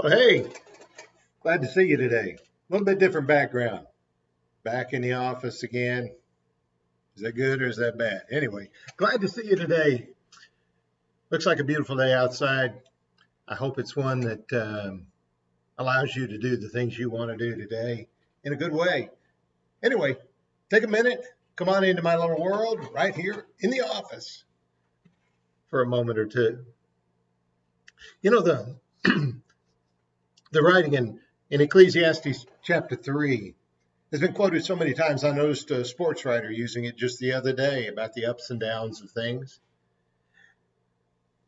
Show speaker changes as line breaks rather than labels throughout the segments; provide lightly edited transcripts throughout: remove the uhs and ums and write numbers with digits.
Well, hey, glad to see you today. A little bit different background. Back in the office again. Is that good or is that bad? Anyway, glad to see you today. Looks like a beautiful day outside. I hope it's one that allows you to do the things you want to do today in a good way. Anyway, take a minute, come on into my little world right here in the office for a moment or two. You know, the writing in Ecclesiastes chapter 3 has been quoted so many times. I noticed a sports writer using it just the other day about the ups and downs of things.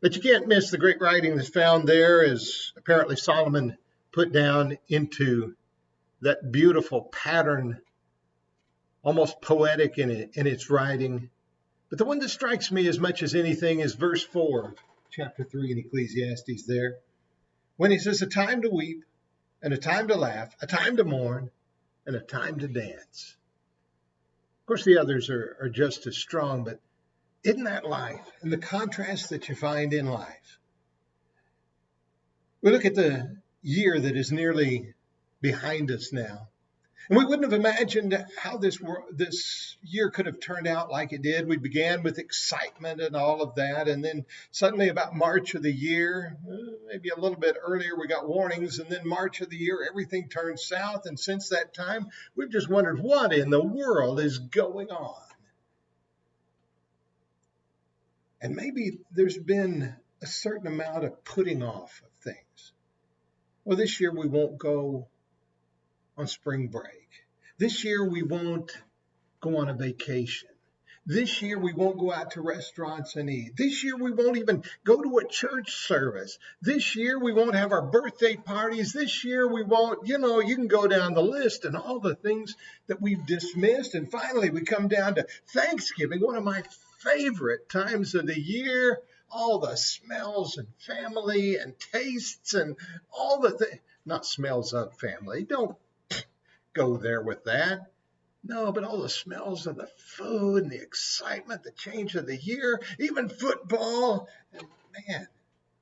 But you can't miss the great writing that's found there, as apparently Solomon put down into that beautiful pattern, almost poetic in its writing. But the one that strikes me as much as anything is verse 4 of chapter 3 in Ecclesiastes there, when he says, a time to weep and a time to laugh, a time to mourn and a time to dance. Of course, the others are just as strong, but isn't that life and the contrast that you find in life? We look at the year that is nearly behind us now, and we wouldn't have imagined how this year could have turned out like it did. We began with excitement and all of that, and then suddenly about March of the year, maybe a little bit earlier, we got warnings, and then March of the year, everything turned south, and since that time, we've just wondered what in the world is going on. And maybe there's been a certain amount of putting off of things. Well, this year we won't go on spring break. This year we won't go on a vacation. This year we won't go out to restaurants and eat. This year we won't even go to a church service. This year we won't have our birthday parties. This year we won't, you can go down the list and all the things that we've dismissed. And finally we come down to Thanksgiving, one of my favorite times of the year. All the smells and family and tastes and all the things. Not smells of family. Don't go there with that. No, but all the smells of the food and the excitement, the change of the year, even football. And man,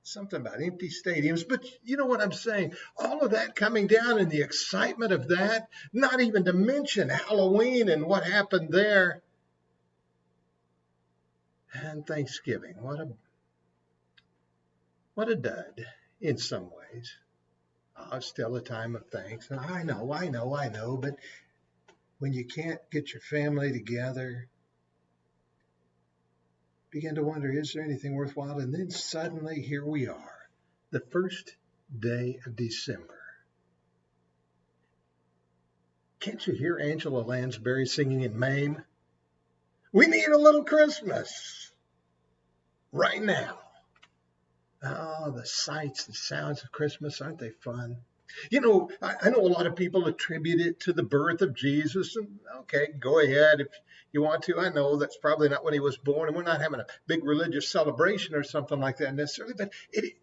something about empty stadiums. But you know what I'm saying? All of that coming down and the excitement of that, not even to mention Halloween and what happened there. And Thanksgiving, what a dud in some ways. Still a time of thanks. I know, but when you can't get your family together, begin to wonder, is there anything worthwhile? And then suddenly here we are, the first day of December. Can't you hear Angela Lansbury singing in Mame? We need a little Christmas right now. Oh, the sights, the sounds of Christmas, aren't they fun? I know a lot of people attribute it to the birth of Jesus, and okay, go ahead if you want to. I know that's probably not when he was born, and we're not having a big religious celebration or something like that necessarily, but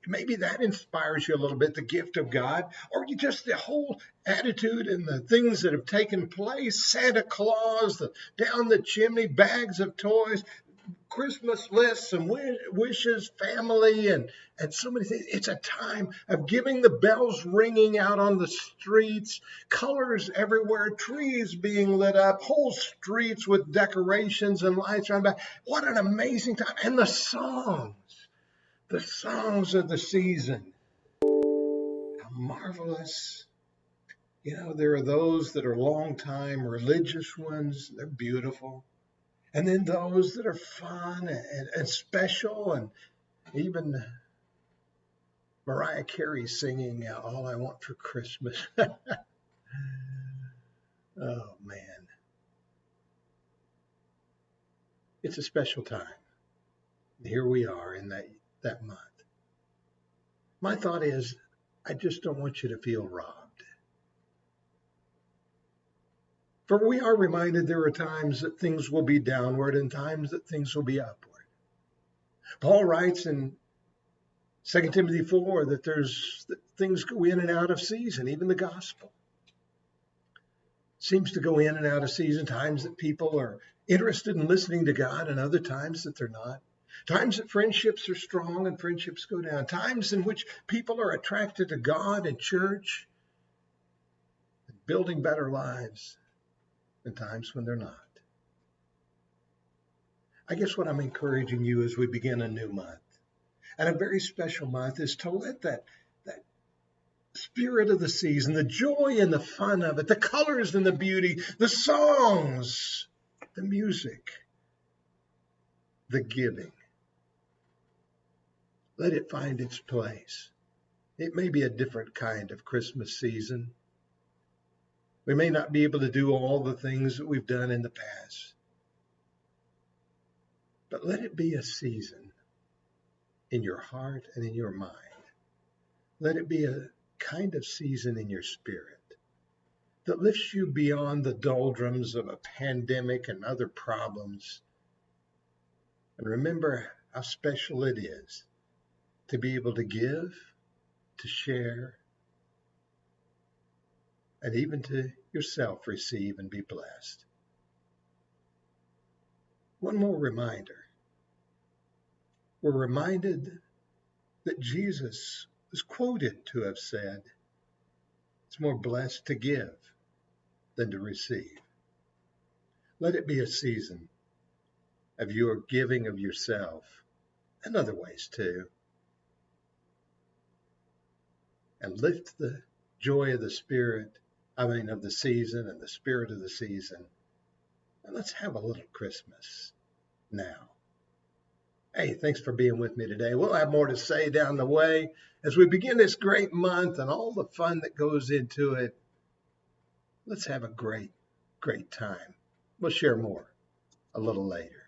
maybe that inspires you a little bit, the gift of God, or you just the whole attitude and the things that have taken place, Santa Claus, down the chimney, bags of toys, Christmas lists and wishes, family, and so many things. It's a time of giving, the bells ringing out on the streets, colors everywhere, trees being lit up, whole streets with decorations and lights around back. What an amazing time. And the songs of the season. How marvelous. There are those that are long-time religious ones. They're beautiful. And then those that are fun and special, and even Mariah Carey singing All I Want for Christmas. Oh, man. It's a special time. Here we are in that month. My thought is, I just don't want you to feel robbed. For we are reminded there are times that things will be downward and times that things will be upward. Paul writes in 2 Timothy 4 that things go in and out of season, even the gospel seems to go in and out of season, times that people are interested in listening to God and other times that they're not. Times that friendships are strong and friendships go down. Times in which people are attracted to God and church, and building better lives, and times when they're not. I guess what I'm encouraging you as we begin a new month, and a very special month, is to let that spirit of the season, the joy and the fun of it, the colors and the beauty, the songs, the music, the giving, let it find its place. It may be a different kind of Christmas season. We may not be able to do all the things that we've done in the past, but let it be a season in your heart and in your mind. Let it be a kind of season in your spirit that lifts you beyond the doldrums of a pandemic and other problems. And remember how special it is to be able to give, to share, and even to yourself receive and be blessed. One more reminder. We're reminded that Jesus was quoted to have said, it's more blessed to give than to receive. Let it be a season of your giving of yourself and other ways too. And lift the joy of the of the season and the spirit of the season. And let's have a little Christmas now. Hey, thanks for being with me today. We'll have more to say down the way as we begin this great month and all the fun that goes into it. Let's have a great, great time. We'll share more a little later.